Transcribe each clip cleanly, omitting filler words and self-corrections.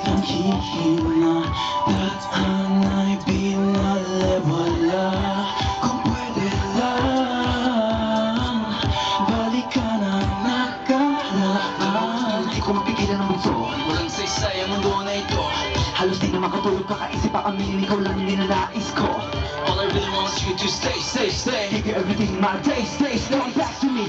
naghihina Daan ay pinalewala Kung pwede lang balikan ang nakaraan. Di ko mapigilan ang bunso, Walang saysay ang mundo na ito. halos di na makatulog, kakaisip pa kami, ikaw lang hindi na nais ko. All I really want is you to stay, stay, stay. Give you everything, my day, stay, stay. Back to me,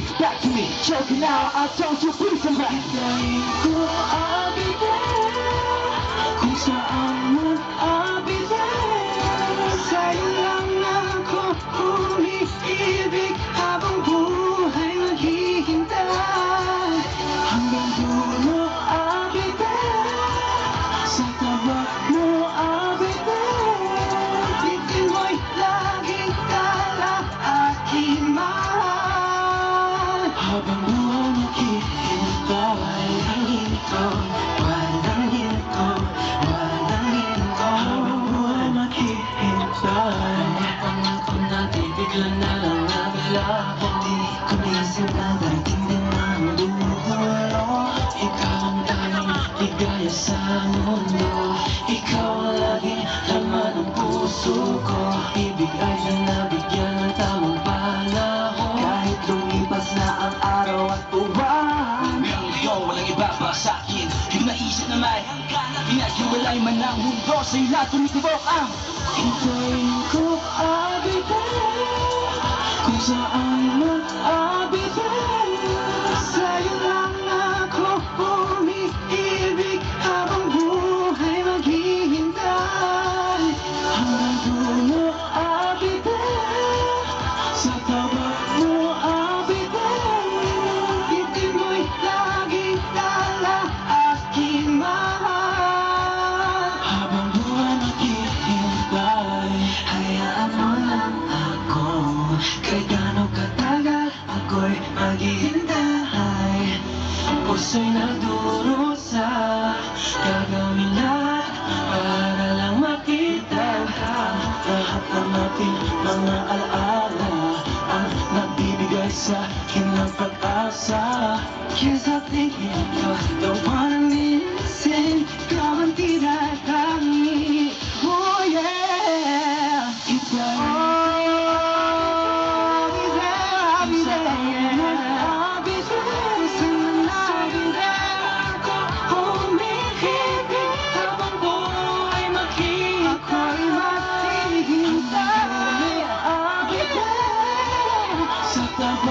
choking now, I told you, please come back. Hintayin ko, I'll be there. Kung saan man, I'll be there. Sa'yo lang ako umiibig habang buhay maghihintay. Hanggang dulo, I'll be there. Sa tabi mo, I'll be there. Bitin mo'y laging tala aking mahal. Habang buhay maghihintay. Walang hinto, walang hinto, walang hinto. Habang buhay maghihintay. Mga pangako natin bigla na lang nabila. Di ko naisip na darating din ang dulo. Ikaw ang tanging ligaya sa mundo. Ikaw ang laging laman ng puso ko. Ibig ay na nabigyan ng tamang panahon. Kahit lumipas na ang araw at buwan, Meron ngayon walang iba pa sa'kin. Yung naisip na may hangganan. Pinaghiwalay man ang mundo, sa'yo lahat tumitibok ang hintayin ko, I'll be there. Kung saan man, I'll be there. Sa'yo lang ako umiibig habang buhay maghihintay. Hanggang dulo, I'll be there. Sa tabi mo, I'll be there. Bitin mo'y laging tala aking mahal. Habang buhay maghihintay. Hayaan mo lang ako. Kahit gaano katagal ako'y maghihintay. Puso'y nagdurusa. Gagawin lahat para lang makita ka. Lahat ng ating mga alaala ang nagbibigay sa akin ng pag-asa. Cause I think you're the one I'm missing. Ikaw ang tinatangi. Oh yeah. Ikaw I'll be there, I'll be there, yeah. I'll be there, soon I'll be there. Ako humihibig habang buhay ako'y maghihintay. I'll be there sa tabi